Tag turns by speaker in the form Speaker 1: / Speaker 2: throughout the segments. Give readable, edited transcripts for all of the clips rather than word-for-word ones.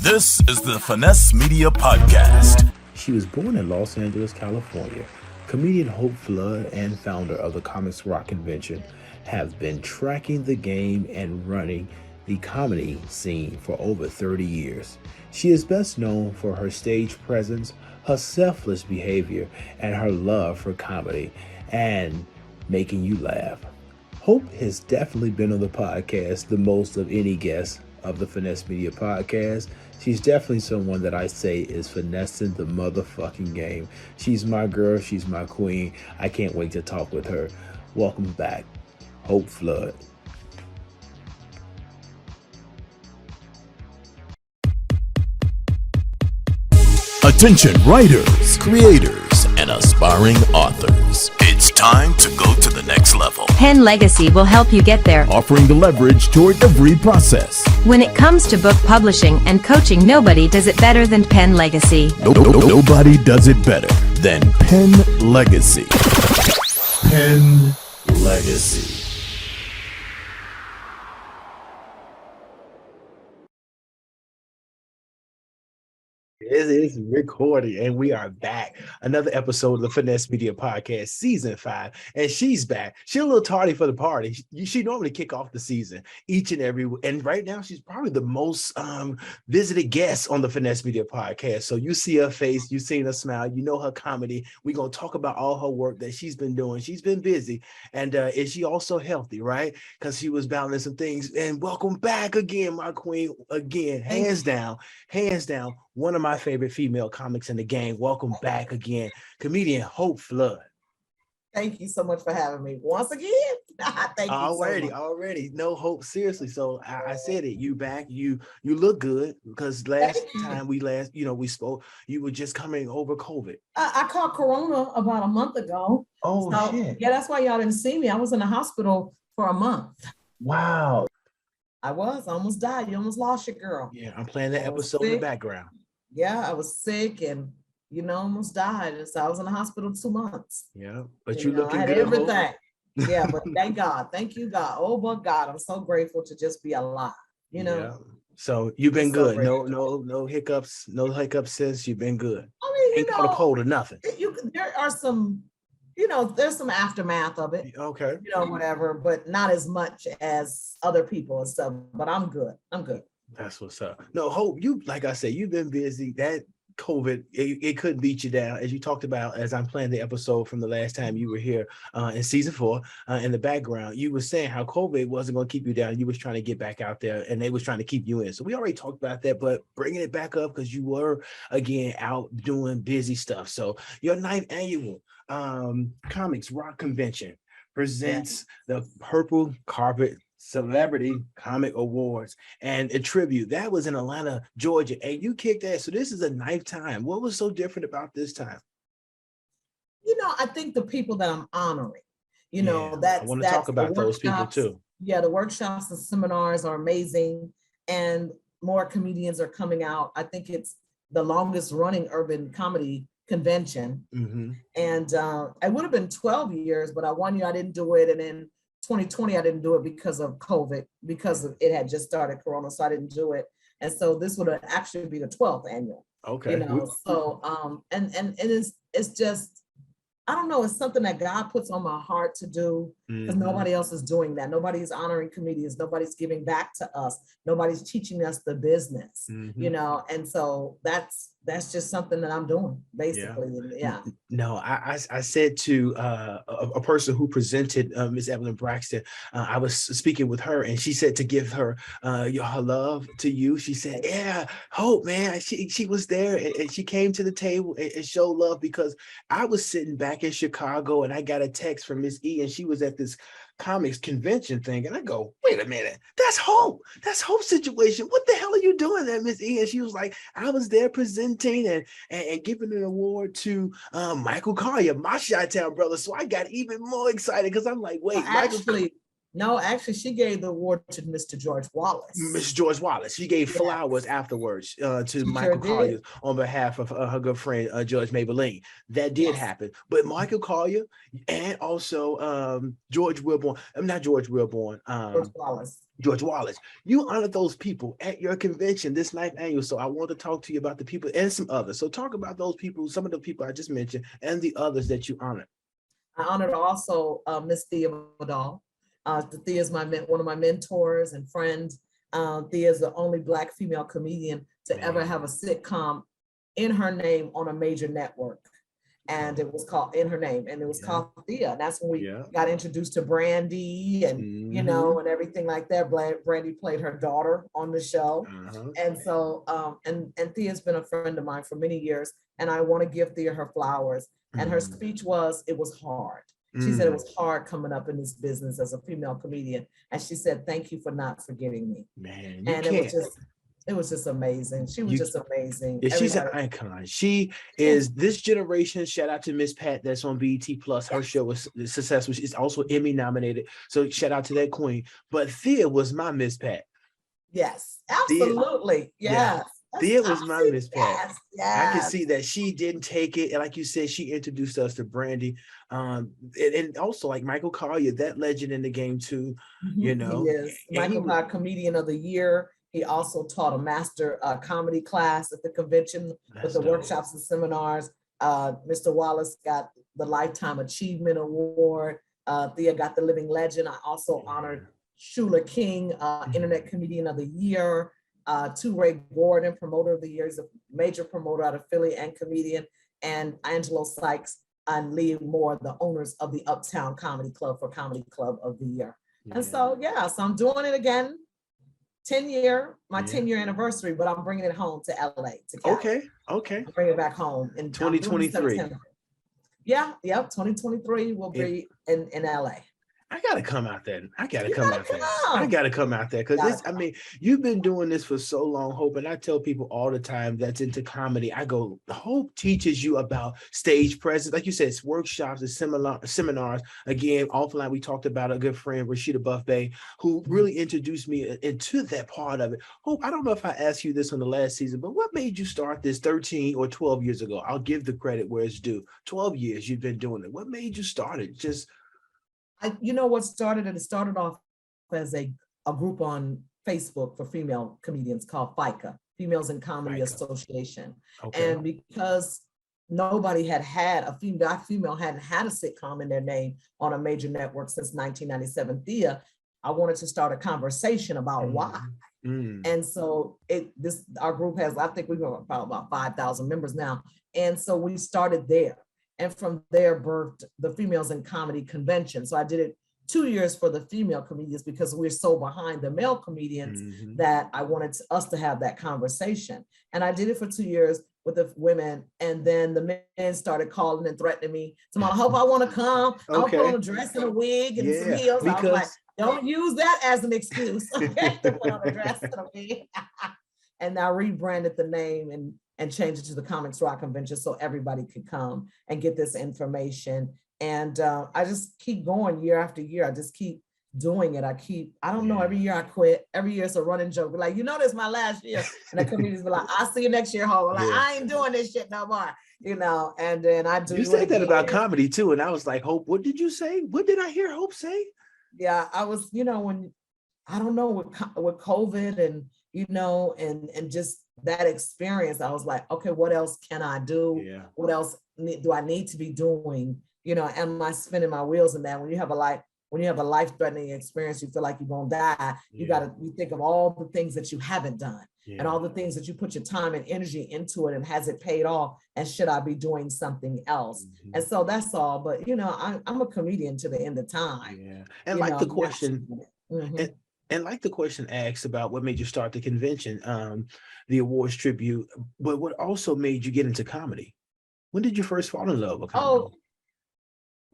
Speaker 1: This is the Finesse Media Podcast.
Speaker 2: She was born in Los Angeles, California. Comedian Hope Flood and founder of the Comics Rock Convention have been tracking the game and running the comedy scene for over 30 years. She is best known for her stage presence, her selfless behavior, and her love for comedy and making you laugh. Hope has definitely been on the podcast the most of any guest of the Finesse Media Podcast. She's definitely someone that I say is finessing the motherfucking game. She's my girl. She's my queen. I can't wait to talk with her. Welcome back, Hope Flood.
Speaker 1: Attention writers, creators, and aspiring authors. It's time to go to the next level.
Speaker 3: Pen Legacy will help you get there.
Speaker 1: Offering the leverage toward every process.
Speaker 3: When it comes to book publishing and coaching, nobody does it better than Pen Legacy.
Speaker 1: Nobody does it better than Pen Legacy. Pen Legacy.
Speaker 2: It is recording, and we are back. Another episode of the Finesse Media Podcast, Season 5, and she's back. She's a little tardy for the party. She normally kick off the season each and every, and right now she's probably the most visited guest on the Finesse Media Podcast. So you see her face, you seen her smile, you know her comedy. We're gonna talk about all her work that she's been doing. She's been busy, and is she also healthy, right? Because she was battling some things. And welcome back again, my queen. Again, hands down. One of my favorite female comics in the game. Welcome back again, comedian Hope Flood.
Speaker 4: Thank you so much for having me once again. Thank you
Speaker 2: Already. No, Hope, seriously. So I said it. You back. You look good, because last time we spoke, you were just coming over COVID.
Speaker 4: I caught Corona about a month ago.
Speaker 2: Oh, shit.
Speaker 4: Yeah, that's why y'all didn't see me. I was in the hospital for a month.
Speaker 2: Wow.
Speaker 4: I almost died. You almost lost your girl.
Speaker 2: Yeah, I'm playing that episode in the background.
Speaker 4: Yeah, I was sick and almost died. And so I was in the hospital 2 months.
Speaker 2: Yeah, but you're looking
Speaker 4: I had
Speaker 2: good.
Speaker 4: everything. Yeah, but thank God. Thank you, God. Oh, but God, I'm so grateful to just be alive. Yeah.
Speaker 2: So you've been good.
Speaker 4: Grateful.
Speaker 2: No hiccups. No hiccups since. You've been good.
Speaker 4: I mean,
Speaker 2: Ain't caught a cold or nothing.
Speaker 4: There are some, there's some aftermath of it.
Speaker 2: Okay.
Speaker 4: Whatever, but not as much as other people and stuff. But I'm good.
Speaker 2: That's what's up. No, Hope, like I said, you've been busy. That COVID, it couldn't beat you down. As you talked about, as I'm playing the episode from the last time you were here in season 4, in the background, you were saying how COVID wasn't going to keep you down. You was trying to get back out there, and they was trying to keep you in. So we already talked about that, but bringing it back up because you were, again, out doing busy stuff. So your 9th annual Comics Rock Convention presents the Purple Carpet Celebrity Comic Awards and a tribute. That was in Atlanta, Georgia, and you kicked ass. So this is the 9th time. What was so different about this time?
Speaker 4: I think the people that I'm honoring,
Speaker 2: I want to talk about those people too.
Speaker 4: Yeah, the workshops and seminars are amazing, and more comedians are coming out. I think it's the longest running urban comedy convention.
Speaker 2: Mm-hmm.
Speaker 4: And it would have been 12 years, but 1 year I didn't do it, and then 2020, I didn't do it because of COVID, because it had just started Corona, so I didn't do it. And so this would actually be the 12th annual.
Speaker 2: Okay.
Speaker 4: So and it's just, I don't know, it's something that God puts on my heart to do, because nobody else is doing that. Nobody's honoring comedians. Nobody's giving back to us. Nobody's teaching us the business, and so that's just something that I'm doing, basically. Yeah.
Speaker 2: No, I said to a person who presented Miss Evelyn Braxton, I was speaking with her, and she said to give her her love to you. She said, yeah, Hope, man. She was there, and she came to the table and showed love, because I was sitting back in Chicago, and I got a text from Miss E, and she was at this comics convention thing, and I go, wait a minute, that's Hope. That's Hope's situation. What the hell are you doing there, Miss E? And she was like, I was there presenting and giving an award to Michael Collier, my Chi-Town brother. So I got even more excited, because I'm like, wait,
Speaker 4: actually, No, actually, she gave the award to Mr. George Wallace.
Speaker 5: Miss George Wallace. She gave flowers afterwards to
Speaker 4: She
Speaker 5: Michael
Speaker 4: sure
Speaker 5: Collier
Speaker 4: did.
Speaker 5: on behalf of her good friend Judge Maybelline. That did
Speaker 4: Yes.
Speaker 5: happen. But Michael Collier and also George Wilborn, I'm not George Wilborn,
Speaker 4: George Wallace.
Speaker 5: George Wallace. You honored those people at your convention, this 9th annual. So I want to talk to you about the people and some others. So talk about those people, some of the people I just mentioned, and the others that you honored.
Speaker 4: I honored also Miss Thea Vidal. Thea is one of my mentors and friends. Thea is the only Black female comedian to ever have a sitcom in her name on a major network. And it was called In Her Name, and it was called Thea. And that's when we got introduced to Brandy and, you know, and everything like that. Brandy played her daughter on the show. And so, and Thea's been a friend of mine for many years. And I want to give Thea her flowers. And her speech was, it was hard. She said it was hard coming up in this business as a female comedian. And she said, thank you for not forgetting me.
Speaker 5: Man,
Speaker 4: and it was just amazing. She was just amazing.
Speaker 5: Yeah, she's an icon. She is this generation. Shout out to Miss Pat that's on BET Plus. Her show was successful. She's also Emmy nominated. So shout out to that queen. But Thea was my Miss Pat.
Speaker 4: Yes, absolutely. Yes.
Speaker 5: Thea was my Miss Pat.
Speaker 4: Yes.
Speaker 5: I can see that she didn't take it. And like you said, she introduced us to Brandy. And also like Michael Collier, that legend in the game too, you know.
Speaker 4: He is. Michael Collier, Comedian of the Year. He also taught a master comedy class at the convention with the workshops and seminars. Mr. Wallace got the Lifetime Achievement Award. Thea got the Living Legend. I also honored Shula King, Internet Comedian of the Year. Ray Gordon, Promoter of the Year. He's a major promoter out of Philly and comedian. And Angelo Sykes and Lee Moore, the owners of the Uptown Comedy Club for Comedy Club of the Year. And so, so I'm doing it again. 10-year anniversary, but I'm bringing it home to LA. To Cali.
Speaker 5: Okay.
Speaker 4: I'll bring it back home in
Speaker 5: 2023.
Speaker 4: 2023 will be in LA.
Speaker 5: I gotta come out there. I gotta come out there because I mean, you've been doing this for so long, Hope, and I tell people all the time that's into comedy. I go, Hope teaches you about stage presence, like you said, it's workshops and seminars. Again, offline, we talked about a good friend, Rashida Buffet, who really introduced me into that part of it. Hope, I don't know if I asked you this on the last season, but what made you start this 13 or 12 years ago? I'll give the credit where it's due. 12 years you've been doing it. What made you start it?
Speaker 4: You know what started it? It started off as a group on Facebook for female comedians called FICA, Females in Comedy Association. And because nobody had a female hadn't had a sitcom in their name on a major network since 1997 Thea, I wanted to start a conversation about why. And so our group has, I think we've got about 5,000 members now. And so we started there. And from there birthed the Females in Comedy Convention. So I did it 2 years for the female comedians because we're so behind the male comedians that I wanted us to have that conversation. And I did it for 2 years with the women. And then the men started calling and threatening me. So I hope I want to come. I'll put on a dress and a wig and some heels. I was like, don't use that as an excuse. Okay, to put on a dress and a wig. And I rebranded the name and change it to the Comics Rock Convention so everybody could come and get this information. And I just keep going year after year. I just keep doing it. I don't know, every year I quit. Every year it's a running joke. We're like, this is my last year. And the comedians be like, I'll see you next year, Hope. Like, I ain't doing this shit no more, and then I do.
Speaker 5: You said that about comedy too. And I was like, Hope, what did you say? What did I hear Hope say?
Speaker 4: Yeah, I was, when, I don't know, with COVID and, and just that experience, I was like, okay, what else can I do?
Speaker 5: Yeah.
Speaker 4: What else do I need to be doing? Am I spinning my wheels in that? When you have a life-threatening experience, you feel like you're gonna die. You think of all the things that you haven't done and all the things that you put your time and energy into it, and has it paid off? And should I be doing something else? And so that's all. But I'm a comedian to the end of time.
Speaker 5: Yeah. And like the question. And like the question asked about what made you start the convention, the awards tribute, but what also made you get into comedy? When did you first fall in love with comedy?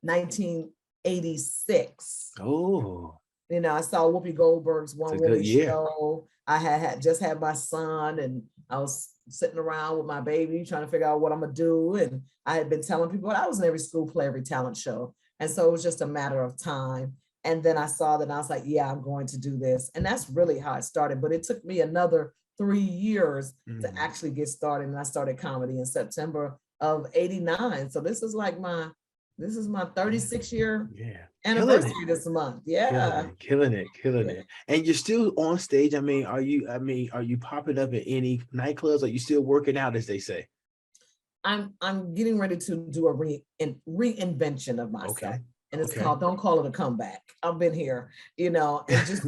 Speaker 4: 1986.
Speaker 5: Oh.
Speaker 4: I saw Whoopi Goldberg's One Woman Show. I had just had my son, and I was sitting around with my baby trying to figure out what I'm gonna do. And I had been telling people I was in every school play, every talent show. And so it was just a matter of time. And then I saw that and I was like, yeah, I'm going to do this. And that's really how it started. But it took me another 3 years to actually get started. And I started comedy in September of '89. So this is my 36-year anniversary this month. Yeah.
Speaker 5: Killing it. And you're still on stage. I mean, are you popping up in any nightclubs? Are you still working out, as they say?
Speaker 4: I'm getting ready to do a reinvention of myself.
Speaker 5: Okay.
Speaker 4: And it's called, don't call it a comeback. I've been here, and just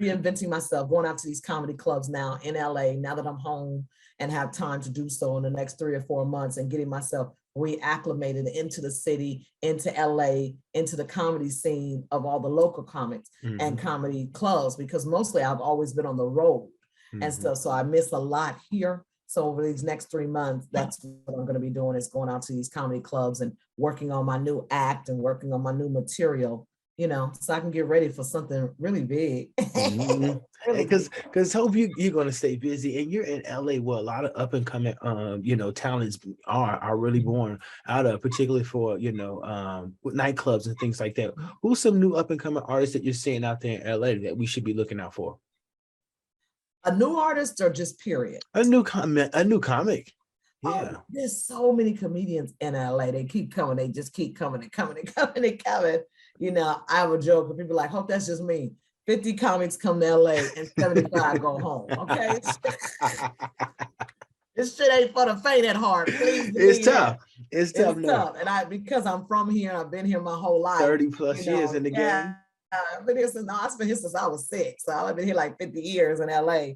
Speaker 4: reinventing myself, going out to these comedy clubs now in LA, now that I'm home and have time to do so in the next 3 or 4 months, and getting myself reacclimated into the city, into LA, into the comedy scene of all the local comics and comedy clubs, because mostly I've always been on the road and stuff. So I miss a lot here. So over these next 3 months, that's what I'm going to be doing, is going out to these comedy clubs and working on my new act and working on my new material, so I can get ready for something really big.
Speaker 5: Because hope you're going to stay busy, and you're in LA where a lot of up and coming talents are really born out of, particularly for nightclubs and things like that. Who's some new up and coming artists that you're seeing out there in LA that we should be looking out for?
Speaker 4: A new artist or just period?
Speaker 5: A new comic. Yeah.
Speaker 4: Oh, there's so many comedians in LA. They keep coming. They just keep coming and coming and coming and coming. I have a joke where people are like, hope that's just me. 50 comics come to LA and 75 go home. Okay. This shit ain't for the faint at heart. Please.
Speaker 5: It's tough. It's tough.
Speaker 4: And because I'm from here, I've been here my whole life.
Speaker 5: 30 plus years in the game.
Speaker 4: I've been here since I was 6. So I've been here like 50 years in LA.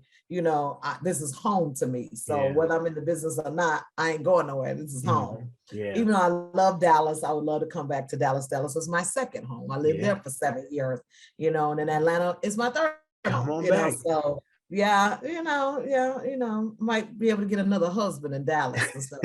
Speaker 4: This is home to me. So whether I'm in the business or not, I ain't going nowhere. This is home. Yeah. Even though I love Dallas, I would love to come back to Dallas. Dallas was my second home. I lived there for 7 years, and then Atlanta is my third home.
Speaker 5: Come on back.
Speaker 4: So might be able to get another husband in Dallas and stuff.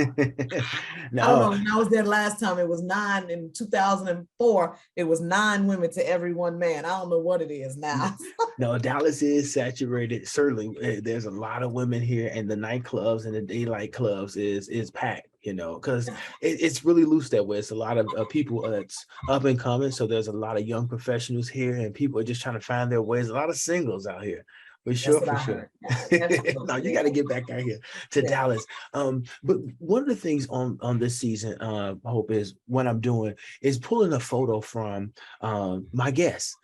Speaker 4: No. I don't know. When I was there last time, it was 9. In 2004, it was 9 women to every 1 man. I don't know what it is now.
Speaker 5: No, Dallas is saturated. Certainly, there's a lot of women here, and the nightclubs and the daylight clubs is packed. Because it's really loose that way. It's a lot of people that's up and coming. So there's a lot of young professionals here, and people are just trying to find their ways. A lot of singles out here. For sure. No, you got to get back out here to Dallas. But one of the things on this season, Hope, is what I'm doing is pulling a photo from my guests,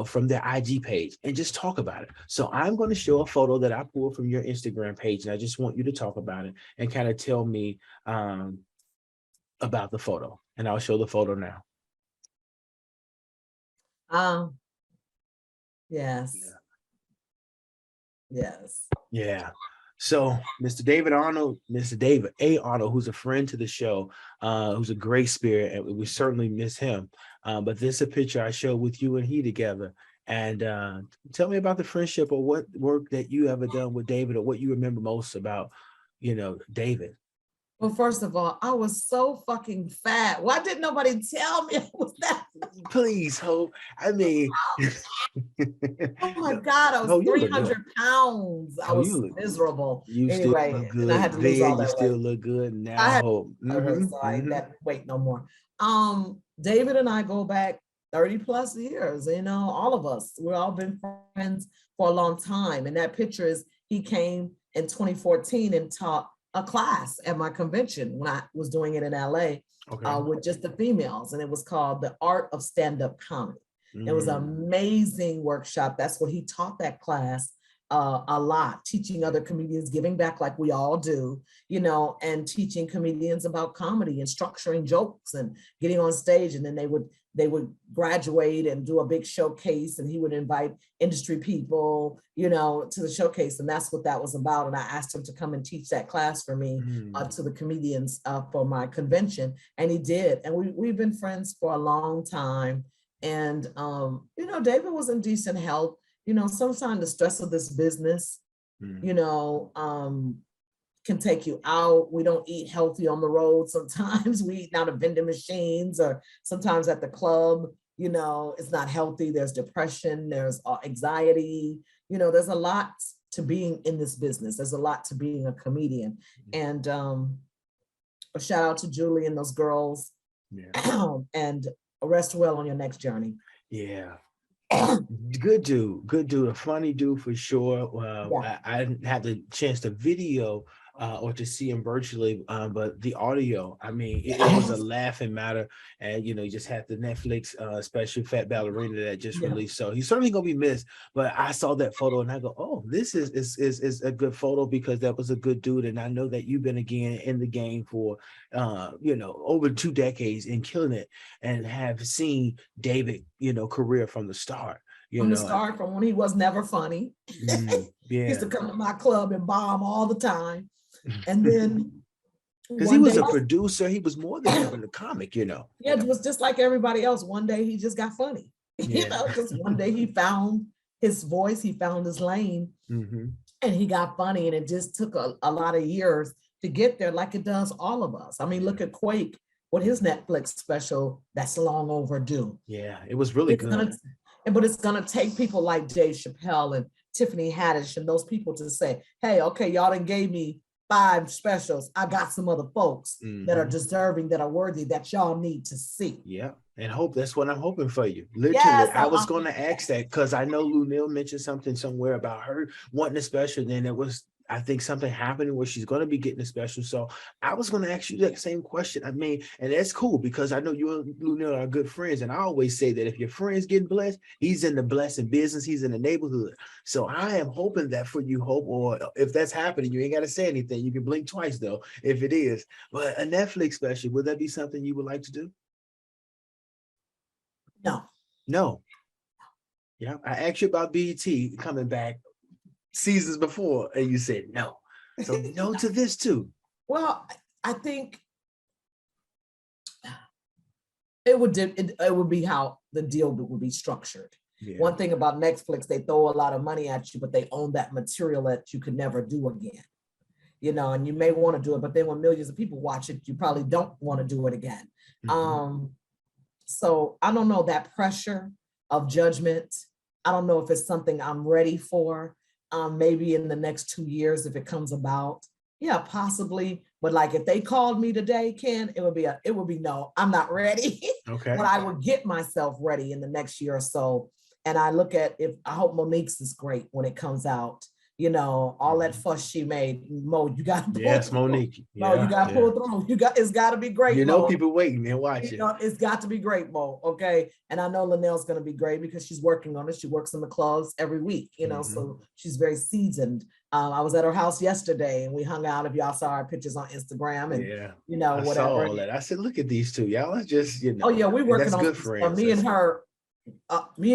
Speaker 5: from their IG page, and just talk about it. So I'm going to show a photo that I pulled from your Instagram page, and I just want you to talk about it and kind of tell me about the photo. And I'll show the photo now.
Speaker 4: Yes.
Speaker 5: Yeah.
Speaker 4: Yes.
Speaker 5: Yeah. So Mr. David Arnold, Mr. David A. Arnold, who's a friend to the show, who's a great spirit, and we certainly miss him. But this is a picture I showed with you and he together. And tell me about the friendship, or what work that you ever done with David, or what you remember most about, David.
Speaker 4: Well, first of all, I was so fucking fat. Why didn't nobody tell me I was that?
Speaker 5: Please, Hope. I mean,
Speaker 4: oh my God, I was 300 pounds. I was miserable.
Speaker 5: You anyway, still look good. I had to lose all that weight. Still look good now. Hope.
Speaker 4: So I ain't that weight no more. David and I go back 30 plus years. All of us. We've all been friends for a long time. And that picture is, he came in 2014 and taught a class at my convention when I was doing it in LA with just the females, and it was called The Art of Stand-Up Comedy. It was an amazing workshop. That's what he taught that class a lot, teaching other comedians, giving back like we all do, and teaching comedians about comedy and structuring jokes and getting on stage. And then they would graduate and do a big showcase, and he would invite industry people, to the showcase. And that's what that was about. And I asked him to come and teach that class for me, to the comedians for my convention. And he did. And we've been friends for a long time. And, David was in decent health. Sometimes the stress of this business, can take you out. We don't eat healthy on the road. Sometimes we eat out of vending machines, or sometimes at the club, it's not healthy. There's depression, there's anxiety, there's a lot to being in this business. There's a lot to being a comedian. And a shout out to Julie and those girls. And rest well on your next journey.
Speaker 5: Yeah. Good dude, a funny dude for sure.
Speaker 4: Yeah.
Speaker 5: I didn't have the chance to video or to see him virtually, but the audio, I mean, it was a laughing matter. And you just had the Netflix special Fat Ballerina that just
Speaker 4: Yeah.
Speaker 5: released, so he's certainly gonna be missed. But I saw that photo and I go, oh, this is a good photo, because that was a good dude, and I know that you've been again in the game for over 2 decades and killing it, and have seen David career from the start.
Speaker 4: From the start, from when he was never funny. He used
Speaker 5: Yeah.
Speaker 4: to come to my club and bomb all the time. And then
Speaker 5: Because he
Speaker 4: one
Speaker 5: was
Speaker 4: day,
Speaker 5: a producer, he was more than ever a comic.
Speaker 4: yeah, it was just like everybody else. One day he just got funny.
Speaker 5: Yeah.
Speaker 4: Just one day he found his voice, he found his lane,
Speaker 5: Mm-hmm.
Speaker 4: and he got funny. And it just took a lot of years to get there, like it does all of us. I mean, look at Quake with his Netflix special that's long overdue.
Speaker 5: Yeah, it was really good.
Speaker 4: But it's gonna take people like Dave Chappelle and Tiffany Haddish and those people to say, hey, okay, y'all done gave me 5 specials. I got some other folks that are deserving, that are worthy, that y'all need to see.
Speaker 5: Yeah, and hope that's what I'm hoping for you. Literally,
Speaker 4: Yes,
Speaker 5: I was going to ask that because I know Lunel mentioned something somewhere about her wanting a special. Then it was, I think, something happening where she's going to be getting a special. So I was going to ask you that same question. I mean, and that's cool because I know you and Lunel are good friends. And I always say that if your friend's getting blessed, he's in the blessing business, he's in the neighborhood. So I am hoping that for you, Hope, or if that's happening, you ain't got to say anything. You can blink twice, though, if it is. But a Netflix special, would that be something you would like to do?
Speaker 4: No.
Speaker 5: No. Yeah, I asked you about BET coming back seasons before, and you said no. So no to this too.
Speaker 4: Well, I think it would be how the deal would be structured.
Speaker 5: Yeah.
Speaker 4: One thing about Netflix, they throw a lot of money at you, but they own that material that you could never do again. And you may want to do it, but then when millions of people watch it, you probably don't want to do it again. So I don't know, that pressure of judgment. I don't know if it's something I'm ready for. Maybe in the next 2 years, if it comes about, yeah, possibly. But like if they called me today, Ken, it would be no, I'm not ready.
Speaker 5: Okay.
Speaker 4: But I would get myself ready in the next year or so. And I look at, I hope Monique's is great when it comes out. All that fuss she made. Mo, you got to pull
Speaker 5: Yes,
Speaker 4: through.
Speaker 5: Monique.
Speaker 4: Mo, you got to pull through. It's got to be great. Mo.
Speaker 5: People waiting and watching.
Speaker 4: It's got to be great, Mo. Okay, and I know Linnell's going to be great because she's working on it. She works in the clubs every week. So she's very seasoned. I was at her house yesterday and we hung out. If y'all saw our pictures on Instagram and
Speaker 5: I
Speaker 4: whatever.
Speaker 5: saw all that. I said, look at these two. Y'all are just
Speaker 4: Oh yeah, we working
Speaker 5: that's
Speaker 4: on
Speaker 5: good friends.
Speaker 4: me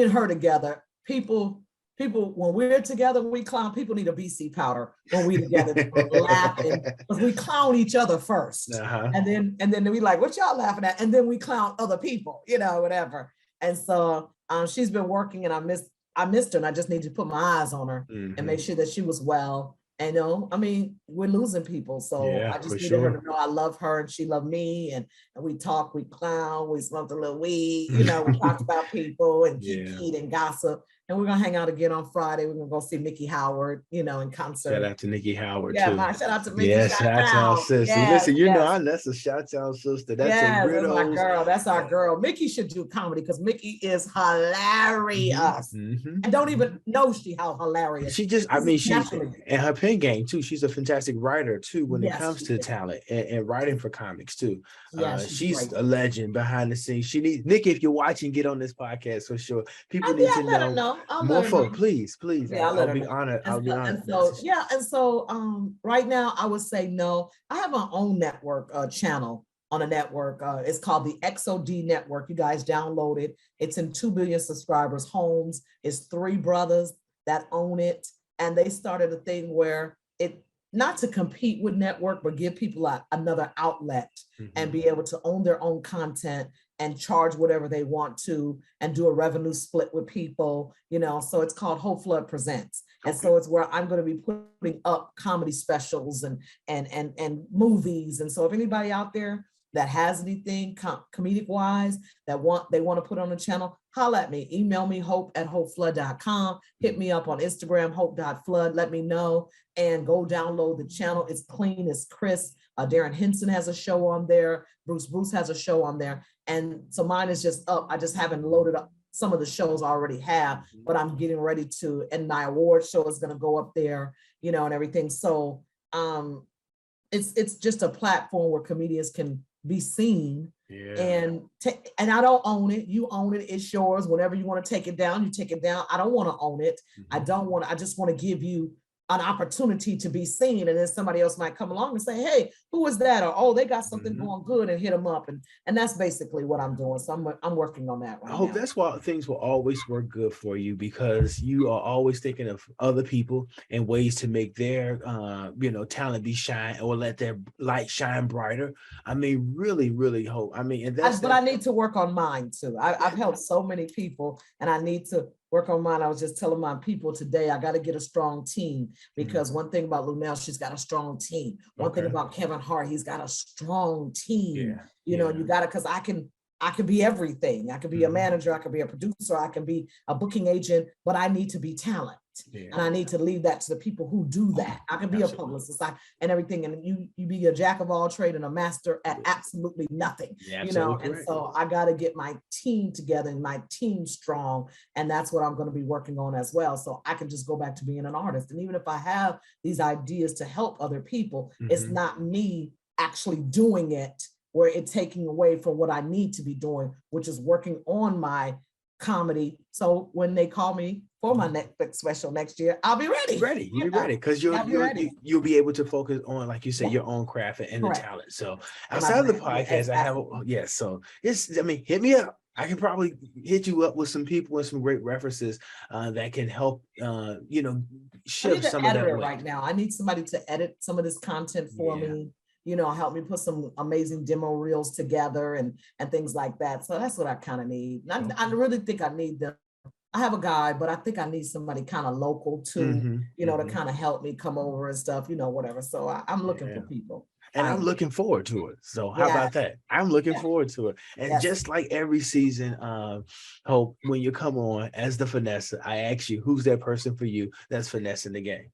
Speaker 4: and her together. People, when we're together, we clown. People need a BC powder when we together, laughing because we clown each other first, and then we like, what y'all laughing at, and then we clown other people, whatever. And so she's been working, and I missed her, and I just need to put my eyes on her and make sure that she was well. And I mean, we're losing people, so I just needed her to know I love her and she loved me, and we talk, we clown, we smoked a little weed, we talked about people and geek and gossip. And we're gonna hang out again on Friday. We're gonna go see Mickey Howard, in concert.
Speaker 5: Shout out to Nikki Howard too.
Speaker 4: Shout out to Mickey.
Speaker 5: Yeah, shout out to our sister. Listen, that's a shout out sister. That's a
Speaker 4: that's my girl. That's our girl. Mickey should do comedy because Mickey is hilarious. And don't even know how hilarious.
Speaker 5: She and her pen game too. She's a fantastic writer too when it comes to talent and writing for comics too. She's a legend behind the scenes. She needs Nikki, if you're watching, get on this podcast for sure. People need to know. More folk, please.
Speaker 4: Yeah,
Speaker 5: I'll be honored. I'll be honored.
Speaker 4: And so right now I would say no. I have my own network channel on a network. It's called the XOD Network. You guys download it. It's in 2 billion subscribers' homes. It's 3 brothers that own it. And they started a thing where not to compete with network, but give people another outlet and be able to own their own content and charge whatever they want to and do a revenue split with people, so it's called Hope Flood Presents. And so it's where I'm going to be putting up comedy specials and movies. And so if anybody out there that has anything comedic wise they want to put on the channel, holla at me, email me hope@hopeflood.com, hit me up on Instagram, hope.flood, let me know, and go download the channel. It's clean, it's crisp. Darren Henson has a show on there. Bruce has a show on there. And so mine is just up. I just haven't loaded up some of the shows I already have, but I'm getting ready to, and my award show is going to go up there, you know, and everything. So it's just a platform where comedians can be seen. And I don't own it. You own it. It's yours. Whenever you want to take it down, you take it down. I don't want to own it. I just want to give you an opportunity to be seen. And then somebody else might come along and say, hey, who is that? Or, oh, they got something going good, and hit them up. And that's basically what I'm doing. So I'm working on that right now.
Speaker 5: I hope that's why things will always work good for you, because you are always thinking of other people and ways to make their, talent be shine, or let their light shine brighter. I mean, really, really hope. I mean, and but
Speaker 4: I need to work on mine too. I've helped so many people, and I need to work on mine. I was just telling my people today, I got to get a strong team, because one thing about Lunel, she's got a strong team. One thing about Kevin Hart, he's got a strong team. You know, you got to, because I can be everything. I could be a manager, I could be a producer, I can be a booking agent, but I need to be talent. And I need to leave that to the people who do that. I can be a publicist and everything. And you be a jack of all trade and a master at absolutely nothing, you know? And so I got to get my team together and my team strong. And that's what I'm going to be working on as well. So I can just go back to being an artist. And even if I have these ideas to help other people, it's not me actually doing it where it's taking away from what I need to be doing, which is working on my comedy. So when they call me for my Netflix special next year, I'll be ready.
Speaker 5: You'll be ready, because you'll be able to focus on, like you say, your own craft and the talent. So outside of the podcast, I have so hit me up. I can probably hit you up with some people and some great references that can help shift some of that weight.
Speaker 4: Right now, I need somebody to edit some of this content for me. You know, help me put some amazing demo reels together and things like that. So that's what I kind of need. I really think I need them. I have a guy, but I think I need somebody kind of local too, to kind of help me come over and stuff, whatever. So I'm looking for people.
Speaker 5: And I'm looking forward to it. So how about that? I'm looking forward to it. And just like every season, Hope, when you come on as the Finesse, I ask you, who's that person for you that's finessing the game?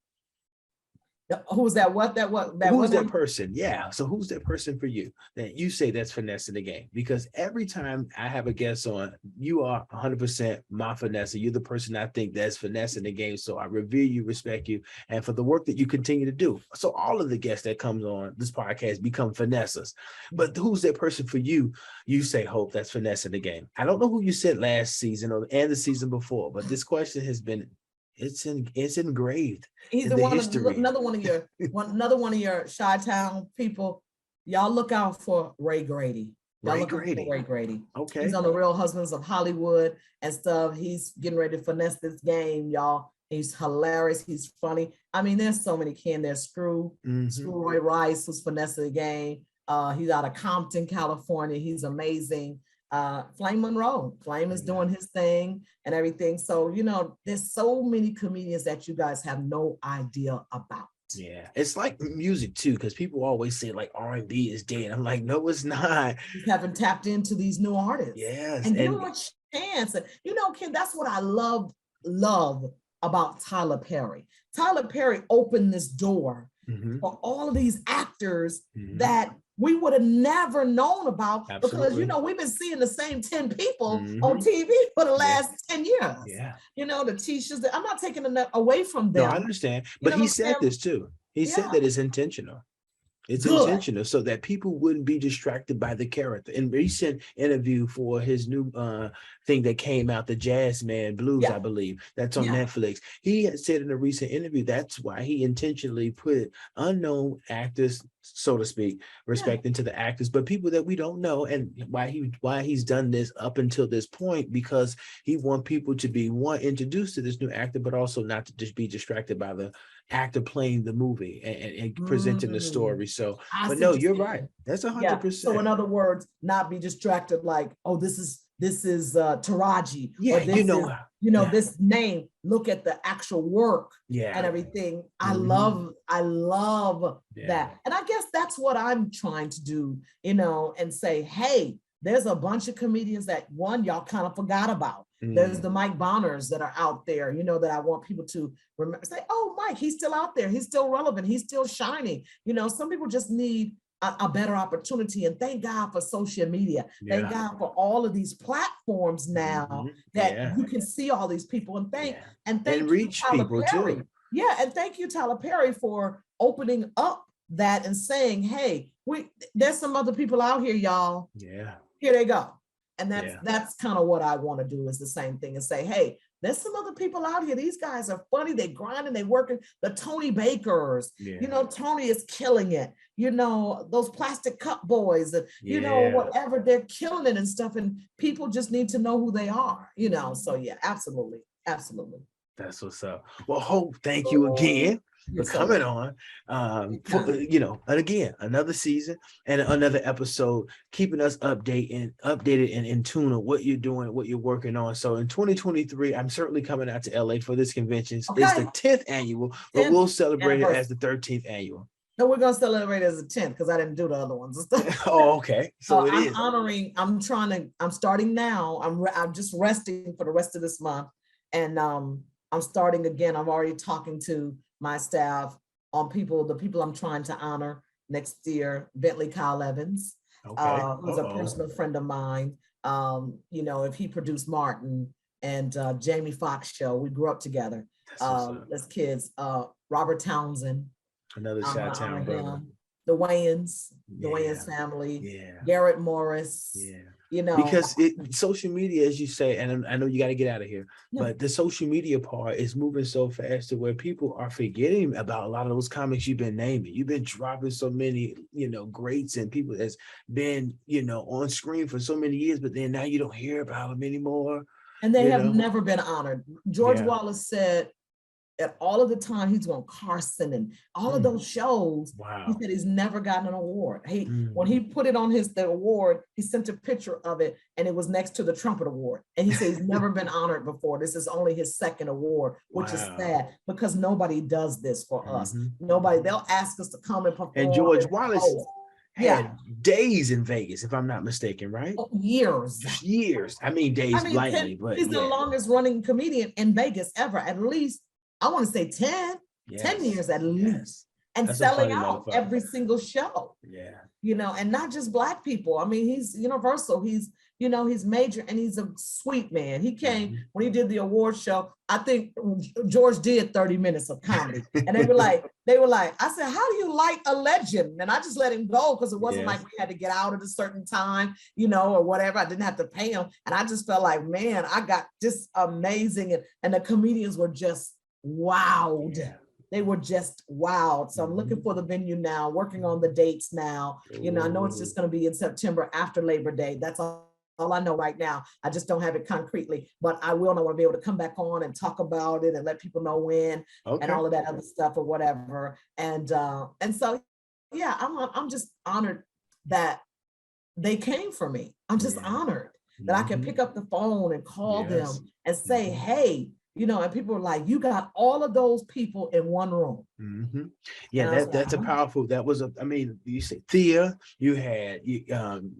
Speaker 4: Who's that? Who's
Speaker 5: that person? Yeah. So who's that person for you that you say that's finessing the game? Because every time I have a guest on, you are 100% my finesse. You're the person I think that's finessing the game. So I revere you, respect you, and for the work that you continue to do. So all of the guests that comes on this podcast become finessers. But who's that person for you? You say, Hope, that's finessing the game. I don't know who you said last season and the season before, but this question has been it's engraved.
Speaker 4: He's another one of your Chi-Town people. Y'all look out for Ray Grady. Ray Grady.
Speaker 5: Okay.
Speaker 4: He's on the Real Husbands of Hollywood and stuff. He's getting ready to finesse this game, y'all. He's hilarious. He's funny. I mean, there's so many There's Screw Roy Rice, who's finessing the game. He's out of Compton, California. He's amazing. Flame Monroe. Flame is doing his thing and everything. So, there's so many comedians that you guys have no idea about.
Speaker 5: Yeah, it's like music too, because people always say like R&B is dead. I'm like, no, it's not.
Speaker 4: You haven't tapped into these new artists.
Speaker 5: Yes.
Speaker 4: And give them a chance. And, Ken, that's what I love about Tyler Perry. Tyler Perry opened this door for all of these actors that we would have never known about. Absolutely. Because, we've been seeing the same 10 people on TV for the last 10 years.
Speaker 5: Yeah.
Speaker 4: The Tishas, I'm not taking enough away from them.
Speaker 5: No, I understand. But he said this too. He said that it's intentional. It's intentional so that people wouldn't be distracted by the character. In recent interview for his new thing that came out, the Jazz Man Blues, I believe, that's on Netflix. He had said in a recent interview, that's why he intentionally put unknown actors, so to speak, respecting to the actors, but people that we don't know, and why he's done this up until this point, because he wants people to be introduced to this new actor, but also not to just be distracted by the actor playing the movie and presenting the story. So, but no, you're right. That's 100%.
Speaker 4: So in other words, not be distracted like, oh, this is Taraji.
Speaker 5: Yeah,
Speaker 4: or this name. Look at the actual work and everything. I love that. And I guess that's what I'm trying to do, and say, hey, there's a bunch of comedians that y'all kind of forgot about. There's the Mike Bonners that are out there, that I want people to remember. Say, oh, Mike, he's still out there. He's still relevant. He's still shining. Some people just need a better opportunity. And thank God for social media. Thank God for all of these platforms now that you can see all these people. And thank
Speaker 5: and reach
Speaker 4: you, Tyler
Speaker 5: people
Speaker 4: Perry.
Speaker 5: too.
Speaker 4: Yeah, and thank you, Tyler Perry, for opening up that and saying, hey, there's some other people out here, y'all.
Speaker 5: Yeah.
Speaker 4: Here they go. And that's kind of what I want to do, is the same thing, and say, hey, there's some other people out here. These guys are funny. They grinding, they working. The Tony Bakers, you know, Tony is killing it. You know, those Plastic Cup Boys, and you know, whatever, they're killing it and stuff. And people just need to know who they are, you know. So yeah, absolutely. Absolutely.
Speaker 5: That's what's up. Well, Hope, thank you again for coming on. And again, another season and another episode, keeping us updated and in tune of what you're doing, what you're working on. So in 2023, I'm certainly coming out to LA for this convention. It's the 10th annual, but we'll celebrate it as the 13th annual.
Speaker 4: No, we're gonna celebrate it as a 10th because I didn't do the other ones.
Speaker 5: Oh, okay. So it is
Speaker 4: honoring. I'm starting now. I'm just resting for the rest of this month, and I'm starting again. I'm already talking to my staff on the people I'm trying to honor next year. Bentley Kyle Evans, who's a personal friend of mine. You know, if he produced Martin and Jamie Foxx show, we grew up together as kids. Robert Townsend,
Speaker 5: another Chi-Town brother.
Speaker 4: The Wayans family, Garrett Morris, you know,
Speaker 5: because social media, as you say, and I know you got to get out of here, but the social media part is moving so fast to where people are forgetting about a lot of those comics you've been naming. You've been dropping so many, you know, greats and people that's been, you know, on screen for so many years, but then now you don't hear about them anymore.
Speaker 4: And they have never been honored. George Wallace said, at all of the time he's on Carson and all of those shows, he said he's never gotten an award. When he put it on the award, he sent a picture of it and it was next to the Trumpet Award. And he said he's never been honored before. This is only his second award, which is sad because nobody does this for us. Nobody, they'll ask us to come and perform.
Speaker 5: And George Wallace had days in Vegas, if I'm not mistaken, right?
Speaker 4: Years.
Speaker 5: I mean, days lightly, but
Speaker 4: he's the longest running comedian in Vegas ever, at least. I want to say 10 years at least, and that's selling out every single show. You know, and not just Black people. I mean, he's universal. He's, you know, he's major and he's a sweet man. He came when he did the award show. I think George did 30 minutes of comedy, and they were like, I said, how do you like a legend? And I just let him go because it wasn't like we had to get out at a certain time, you know, or whatever. I didn't have to pay him, and I just felt like, man, I got just amazing, and the comedians were just wowed. They were just wowed. So I'm looking for the venue now, working on the dates now. You know, I know it's just going to be in September after Labor Day. That's all I know right now. I just don't have it concretely, but I will know. I want to be able to come back on and talk about it and let people know when and all of that other stuff or whatever. And so, yeah, I'm just honored that they came for me. I'm just honored that I can pick up the phone and call them and say, hey, you know, and people are like, you got all of those people in one room.
Speaker 5: Yeah, that's a powerful, I mean, you say Thea, you had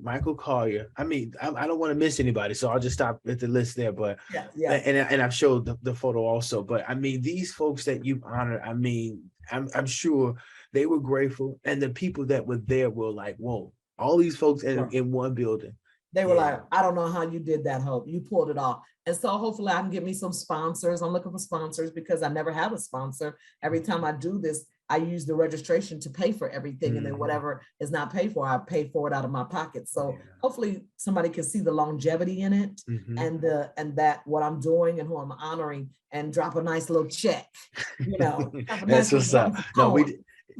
Speaker 5: Michael Collier. I mean, I don't want to miss anybody, so I'll just stop at the list there. But and I've showed the photo also. But I mean, these folks that you've honored, I mean, I'm sure they were grateful. And the people that were there were like, whoa, all these folks in one building.
Speaker 4: They were like, I don't know how you did that, Hope. You pulled it off. And so hopefully I can get me some sponsors. I'm looking for sponsors because I never have a sponsor. Every time I do this, I use the registration to pay for everything. And then whatever is not paid for, I pay for it out of my pocket. So hopefully somebody can see the longevity in it and that what I'm doing and who I'm honoring and drop a nice little check, you know.
Speaker 5: That's what's up.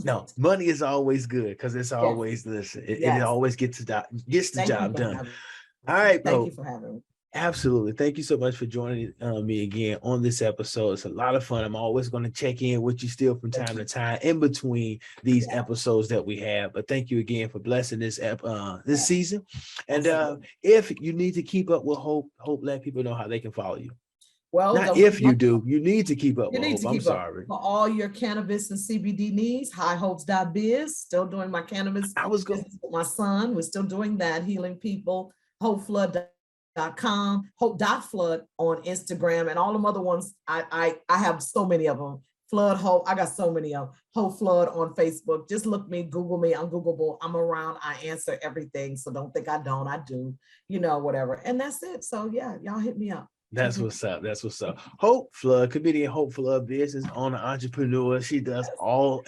Speaker 5: No, money is always good because it's always it always gets the job done. All right,
Speaker 4: thank you for having me.
Speaker 5: Absolutely. Thank you so much for joining me again on this episode. It's a lot of fun. I'm always going to check in with you still from time to time in between these episodes that we have. But thank you again for blessing this season. And if you need to keep up with Hope, let people know how they can follow you.
Speaker 4: Well,
Speaker 5: not if you do, you need to keep up with Hope. I'm sorry.
Speaker 4: For all your cannabis and CBD needs, highhopes.biz, still doing my cannabis.
Speaker 5: I was going
Speaker 4: with my son. We're still doing that, healing people. HopeFlood.com, Hope.Flood on Instagram, and all them other ones. I have so many of them. Flood Hope. I got so many of them. Hope Flood on Facebook. Just look me, Google me. I'm Googleable. I'm around. I answer everything. So don't think I don't. I do, whatever. And that's it. So yeah, y'all hit me up.
Speaker 5: That's what's up. That's what's up. Hope Flood, comedian Hope Flood, business owner, entrepreneur. She does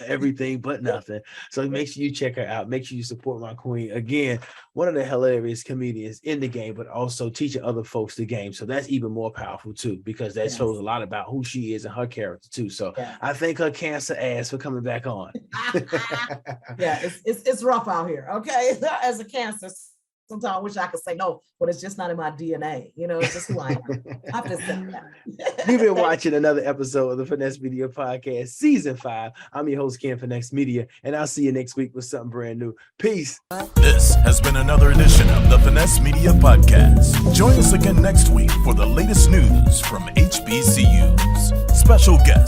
Speaker 5: everything but nothing. So make sure you check her out. Make sure you support my queen. Again, one of the hilarious comedians in the game, but also teaching other folks the game. So that's even more powerful too, because that shows a lot about who she is and her character too. So I thank her cancer ass for coming back on.
Speaker 4: Yeah, it's rough out here. Okay, as a cancer. Sometimes I wish I could say no, but it's just not in my DNA. It's just who I am. I have to say that.
Speaker 5: You've been watching another episode of the Finesse Media Podcast, Season 5. I'm your host, Ken Finesse Media, and I'll see you next week with something brand new. Peace.
Speaker 1: This has been another edition of the Finesse Media Podcast. Join us again next week for the latest news from HBCUs. Special guest